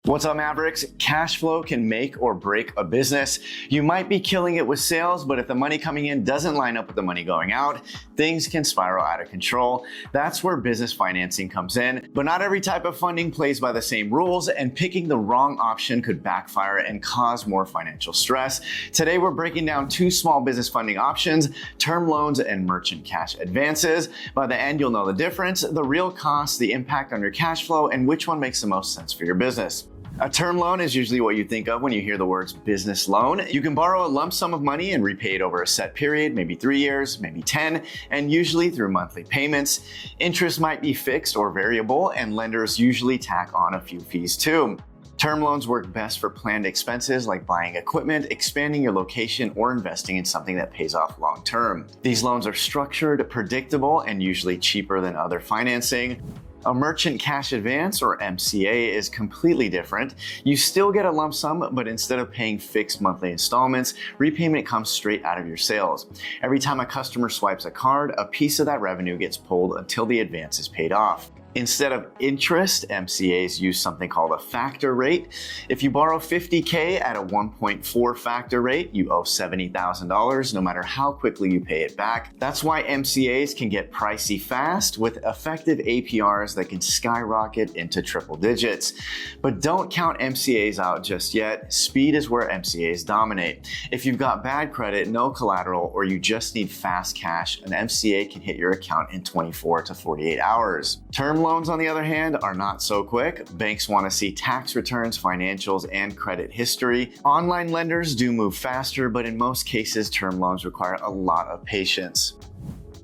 What's up, Mavericks? Cash flow can make or break a business. You might be killing it with sales, but if the money coming in doesn't line up with the money going out, things can spiral out of control. That's where business financing comes in. But not every type of funding plays by the same rules, and picking the wrong option could backfire and cause more financial stress. Today, we're breaking down two small business funding options: term loans and merchant cash advances. By the end, you'll know the difference, the real cost, the impact on your cash flow, and which one makes the most sense for your business. A term loan is usually what you think of when you hear the words business loan. You can borrow a lump sum of money and repay it over a set period, maybe 3 years, maybe 10, and usually through monthly payments. Interest might be fixed or variable, and lenders usually tack on a few fees too. Term loans work best for planned expenses like buying equipment, expanding your location, or investing in something that pays off long term. These loans are structured, predictable, and usually cheaper than other financing. A merchant cash advance, or MCA, is completely different. You still get a lump sum, but instead of paying fixed monthly installments, repayment comes straight out of your sales. Every time a customer swipes a card, a piece of that revenue gets pulled until the advance is paid off. Instead of interest, MCAs use something called a factor rate. If you borrow $50K at a 1.4 factor rate, you owe $70,000 no matter how quickly you pay it back. That's why MCAs can get pricey fast, with effective APRs that can skyrocket into triple digits. But don't count MCAs out just yet. Speed is where MCAs dominate. If you've got bad credit, no collateral, or you just need fast cash, an MCA can hit your account in 24 to 48 hours. Term loans, on the other hand, are not so quick. Banks want to see tax returns, financials, and credit history. Online lenders do move faster, but in most cases, term loans require a lot of patience.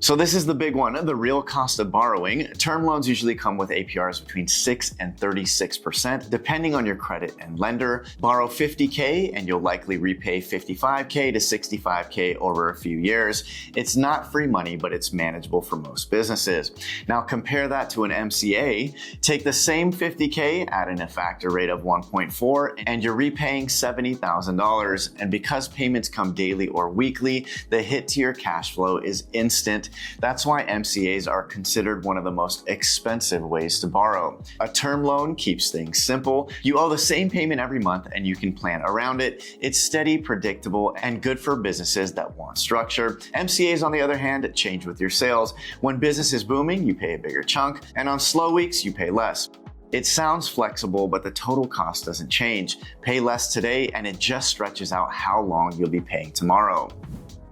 So this is the big one, the real cost of borrowing. Term loans usually come with APRs between 6 and 36%, depending on your credit and lender. Borrow $50K and you'll likely repay $55K to $65K over a few years. It's not free money, but it's manageable for most businesses. Now compare that to an MCA. Take the same $50K, add in a factor rate of 1.4, and you're repaying $70,000. And because payments come daily or weekly, the hit to your cash flow is instant. That's why MCAs are considered one of the most expensive ways to borrow. A term loan keeps things simple. You owe the same payment every month and you can plan around it. It's steady, predictable, and good for businesses that want structure. MCAs, on the other hand, change with your sales. When business is booming, you pay a bigger chunk, and on slow weeks, you pay less. It sounds flexible, but the total cost doesn't change. Pay less today, and it just stretches out how long you'll be paying tomorrow.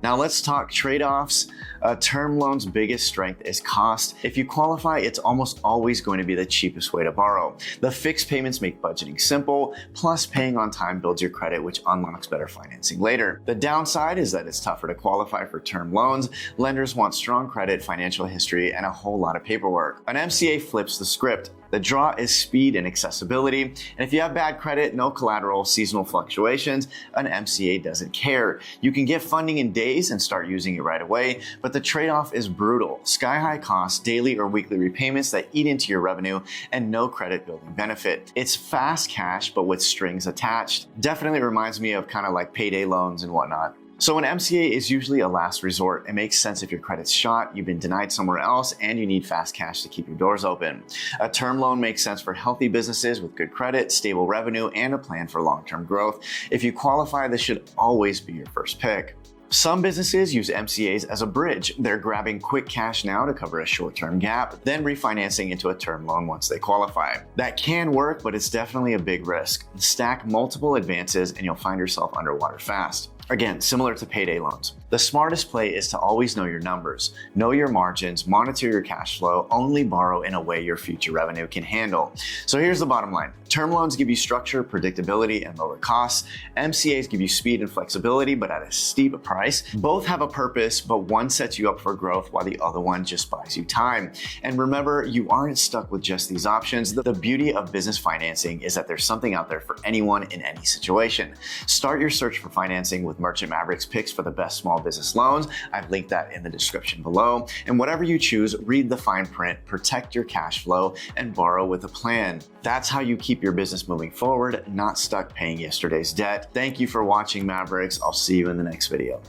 Now let's talk trade-offs. A term loan's biggest strength is cost. If you qualify, it's almost always going to be the cheapest way to borrow. The fixed payments make budgeting simple, plus paying on time builds your credit, which unlocks better financing later. The downside is that it's tougher to qualify for term loans. Lenders want strong credit, financial history, and a whole lot of paperwork. An MCA flips the script. The draw is speed and accessibility. And if you have bad credit, no collateral, seasonal fluctuations, an MCA doesn't care. You can get funding in days and start using it right away, but the trade-off is brutal. Sky-high costs, daily or weekly repayments that eat into your revenue, and no credit building benefit. It's fast cash, but with strings attached. Definitely reminds me of kind of like payday loans and whatnot. So an MCA is usually a last resort. It makes sense if your credit's shot, you've been denied somewhere else, and you need fast cash to keep your doors open. A term loan makes sense for healthy businesses with good credit, stable revenue, and a plan for long-term growth. If you qualify, this should always be your first pick. Some businesses use MCAs as a bridge. They're grabbing quick cash now to cover a short-term gap, then refinancing into a term loan once they qualify. That can work, but it's definitely a big risk. Stack multiple advances and you'll find yourself underwater fast. Again, similar to payday loans. The smartest play is to always know your numbers, know your margins, monitor your cash flow, only borrow in a way your future revenue can handle. So here's the bottom line. Term loans give you structure, predictability, and lower costs. MCAs give you speed and flexibility, but at a steep price. Both have a purpose, but one sets you up for growth while the other one just buys you time. And remember, you aren't stuck with just these options. The beauty of business financing is that there's something out there for anyone in any situation. Start your search for financing with Merchant Mavericks picks for the best small business loans. I've linked that in the description below. And whatever you choose, read the fine print, protect your cash flow, and borrow with a plan. That's how you keep your business moving forward, not stuck paying yesterday's debt. Thank you for watching, Mavericks. I'll see you in the next video.